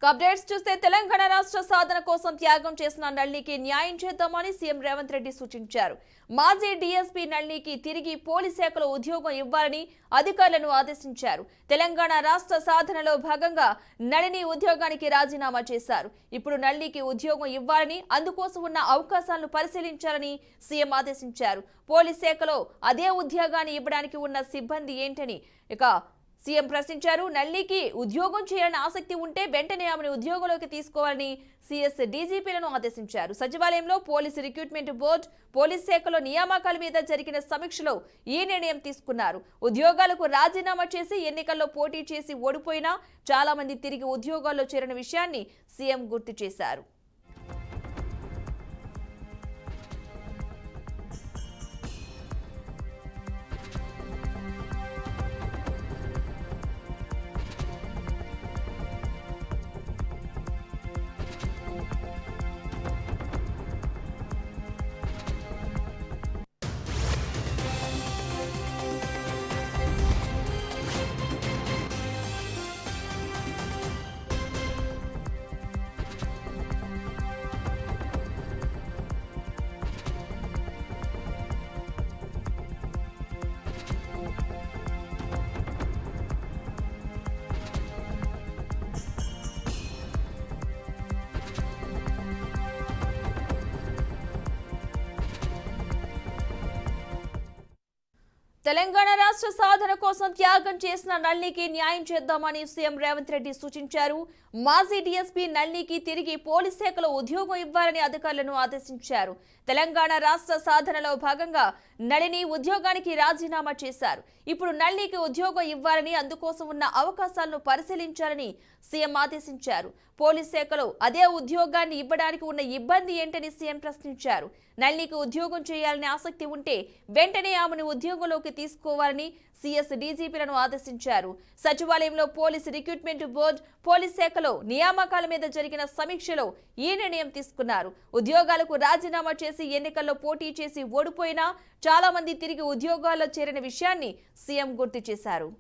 Updates చూస్తే తెలంగాణ రాష్ట్ర సాధన కోసం త్యాగం చేసిన నళినికి న్యాయం చేద్దామని సీఎం రేవంత్ రెడ్డి సూచించారు. మాజీ డీఎస్పీ నళినికి తిరిగి పోలీస్ శాఖలో ఉద్యోగం ఇవ్వాలని అధికారులను ఆదేశించారు. తెలంగాణ రాష్ట్ర సాధనలో భాగంగా నళిని ఉద్యోగానికి రాజీనామా చేశారు. ఇప్పుడు నళినికి ఉద్యోగం ఇవ్వాలని, అందుకోసం ఉన్న అవకాశాలను పరిశీలించాలని సీఎం ఆదేశించారు. పోలీస్ శాఖలో అదే ఉద్యోగాన్ని ఇవ్వడానికి ఉన్న సిబ్బంది ఏంటని సీఎం ప్రశ్నించారు. నళినికి ఉద్యోగం చేయాలని ఆసక్తి ఉంటే వెంటనే ఆమెను ఉద్యోగంలోకి తీసుకోవాలని సీఎస్ డీజీపీలను ఆదేశించారు. సచివాలయంలో పోలీసు రిక్రూట్మెంట్ బోర్డు, పోలీస్ శాఖలో నియామకాల మీద జరిగిన సమీక్షలో ఈ నిర్ణయం తీసుకున్నారు. ఉద్యోగాలకు రాజీనామా చేసి ఎన్నికల్లో పోటీ చేసి ఓడిపోయినా చాలా మంది తిరిగి ఉద్యోగాల్లో చేరిన విషయాన్ని సీఎం గుర్తు చేశారు. తెలంగాణ రాష్ట్ర సాధన కోసం త్యాగం చేసిన నళినికి న్యాయం చేద్దామని సీఎం రేవంత్ రెడ్డి సూచించారు. మాజీ డీఎస్పీ నళినికి తిరిగి పోలీస్ శాఖలో ఉద్యోగం ఇవ్వాలని అధికారులను ఆదేశించారు. తెలంగాణ రాష్ట్ర సాధనలో భాగంగా నళిని ఉద్యోగానికి రాజీనామా చేశారు. ఇప్పుడు నళినికి ఉద్యోగం ఇవ్వాలని, అందుకోసం ఉన్న అవకాశాలను పరిశీలించాలని సీఎం ఆదేశించారు. పోలీస్ శాఖలో అదే ఉద్యోగాన్ని ఇవ్వడానికి ఉన్న ఇబ్బంది ఏంటని సీఎం ప్రశ్నించారు. నళినికి ఉద్యోగం చేయాలని ఆసక్తి ఉంటే వెంటనే ఆమెను ఉద్యోగంలోకి తీసుకోవాలని సీఎస్ డీజీపీలను ఆదేశించారు. సచివాలయంలో పోలీసు రిక్రూట్మెంట్ బోర్డు, పోలీస్ శాఖలో నియామకాల మీద జరిగిన సమీక్షలో ఈ నిర్ణయం తీసుకున్నారు. ఉద్యోగాలకు రాజీనామా చేసి ఎన్నికల్లో పోటీ చేసి ఓడిపోయినా చాలా మంది తిరిగి ఉద్యోగాల్లో చేరిన విషయాన్ని సీఎం గుర్తు చేశారు.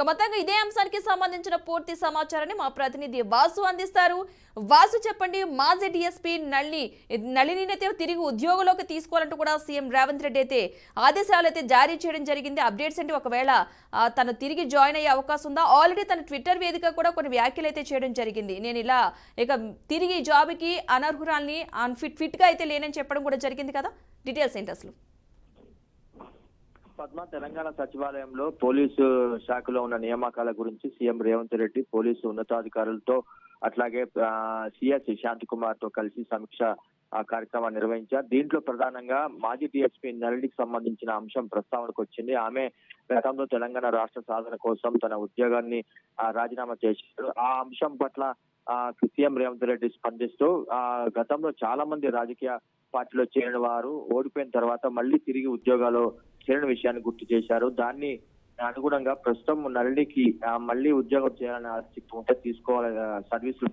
మొత్తంగా ఇదే అంశానికి సంబంధించిన పూర్తి సమాచారాన్ని మా ప్రతినిధి వాసు అందిస్తారు. వాసు, చెప్పండి, మాజీ డీఎస్పీ నళిని తిరిగి ఉద్యోగంలోకి తీసుకోవాలంటూ కూడా సీఎం రేవంత్ రెడ్డి అయితే ఆదేశాలు అయితే జారీ చేయడం జరిగింది. అప్డేట్స్ అంటే ఒకవేళ తను తిరిగి జాయిన్ అయ్యే అవకాశం ఉందా? ఆల్రెడీ తన ట్విట్టర్ వేదిక కూడా కొన్ని వ్యాఖ్యలు అయితే చేయడం జరిగింది. నేను ఇలా తిరిగి జాబ్కి అనర్హురాల్ని, ఫిట్గా అయితే లేనని చెప్పడం కూడా జరిగింది కదా. డీటెయిల్స్ ఏంటి అసలు? పద్మ, తెలంగాణ సచివాలయంలో పోలీసు శాఖలో ఉన్న నియామకాల గురించి సీఎం రేవంత్ రెడ్డి పోలీసు ఉన్నతాధికారులతో అట్లాగే సిఎస్ శాంతి కుమార్ తో కలిసి సమీక్ష కార్యక్రమాన్ని నిర్వహించారు. దీంట్లో ప్రధానంగా మాజీ డీఎస్పీ నళినికి సంబంధించిన అంశం ప్రస్తావనకు వచ్చింది. ఆమె గతంలో తెలంగాణ రాష్ట్ర సాధన కోసం తన ఉద్యోగాన్ని రాజీనామా చేశారు. ఆ అంశం పట్ల సీఎం రేవంత్ రెడ్డి స్పందిస్తూ గతంలో చాలా మంది రాజకీయ పార్టీలో చేరిన వారు ఓడిపోయిన తర్వాత మళ్ళీ తిరిగి ఉద్యోగాలు చేరిన విషయాన్ని గుర్తు చేశారు. దాన్ని అనుగుణంగా ప్రస్తుతం నళినికి మళ్ళీ ఉద్యోగం చేయాలని ఆసక్తి ఉంటే తీసుకోవాలి సర్వీసులు.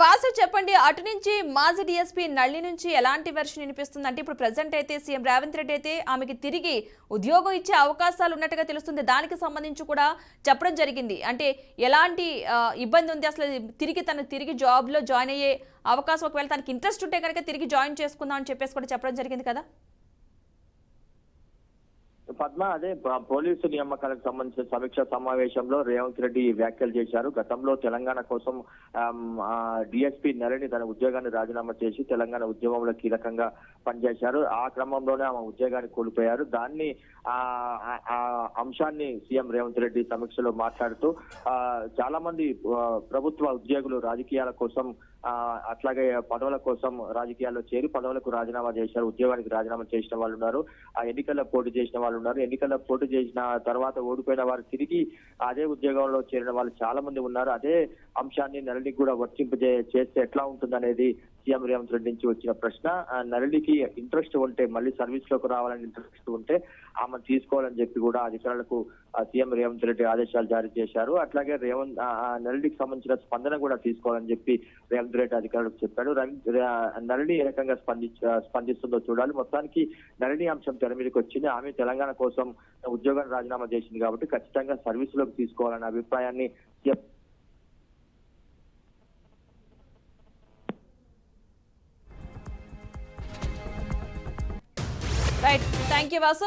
వాసు, చెప్పండి, అటు నుంచి మాజీ డీఎస్పీ నళిని నుంచి ఎలాంటి వెర్షన్ వినిపిస్తుంది? అంటే ఇప్పుడు ప్రెసెంట్ అయితే సీఎం రేవంత్ రెడ్డి అయితే ఆమెకి తిరిగి ఉద్యోగం ఇచ్చే అవకాశాలు ఉన్నట్టుగా తెలుస్తుంది. దానికి సంబంధించి కూడా చెప్పడం జరిగింది. అంటే ఎలాంటి ఇబ్బంది ఉంది అసలు? తిరిగి జాబ్లో జాయిన్ అయ్యే అవకాశం, ఒకవేళ తనకి ఇంట్రెస్ట్ ఉంటే కనుక తిరిగి జాయిన్ చేసుకుందాం అని చెప్పేసి కూడా చెప్పడం జరిగింది కదా. పద్మ, అదే పోలీసు నియామకాలకు సంబంధించిన సమీక్ష సమావేశంలో రేవంత్ రెడ్డి వ్యాఖ్యలు చేశారు. గతంలో తెలంగాణ కోసం డిఎస్పీ నళిని తన ఉద్యోగాన్ని రాజీనామా చేసి తెలంగాణ ఉద్యమంలో కీలకంగా పనిచేశారు. ఆ క్రమంలోనే ఆమె ఉద్యోగాన్ని కోల్పోయారు. దాన్ని ఆ అంశాన్ని సీఎం రేవంత్ రెడ్డి సమీక్షలో మాట్లాడుతూ చాలా మంది ప్రభుత్వ ఉద్యోగులు రాజకీయాల కోసం అట్లాగే పదవుల కోసం రాజకీయాల్లో చేరి పదవులకు రాజీనామా చేశారు, ఉద్యోగానికి రాజీనామా చేసిన వాళ్ళు ఉన్నారు, ఆ ఎన్నికల్లో పోటీ చేసిన వాళ్ళు ఉన్నారు. ఎన్నికల్లో పోటీ చేసిన తర్వాత ఓడిపోయిన వారు తిరిగి అదే ఉద్యోగంలో చేరిన వాళ్ళు చాలా మంది ఉన్నారు. అదే అంశాన్ని నళినికి కూడా వర్తింపు చేస్తే ఎట్లా ఉంటుందనేది సీఎం రేవంత్ రెడ్డి నుంచి వచ్చిన ప్రశ్న. నళినికి ఇంట్రెస్ట్ ఉంటే, మళ్ళీ సర్వీస్ లోకి రావాలని ఇంట్రెస్ట్ ఉంటే ఆమె తీసుకోవాలని చెప్పి కూడా అధికారులకు సీఎం రేవంత్ రెడ్డి ఆదేశాలు జారీ చేశారు. అట్లాగే నళినికి సంబంధించిన స్పందన కూడా తీసుకోవాలని చెప్పి రేవంత్ రెడ్డి అధికారులకు చెప్పాడు. నళిని ఏ రకంగా స్పందిస్తుందో చూడాలి. మొత్తానికి నళిని అంశం తెర మీదకి వచ్చింది. ఆమె తెలంగాణ కోసం ఉద్యోగాన్ని రాజీనామా చేసింది కాబట్టి ఖచ్చితంగా సర్వీస్ లోకి తీసుకోవాలనే అభిప్రాయాన్ని రైట్, థ్యాంక్ యూ వాసు.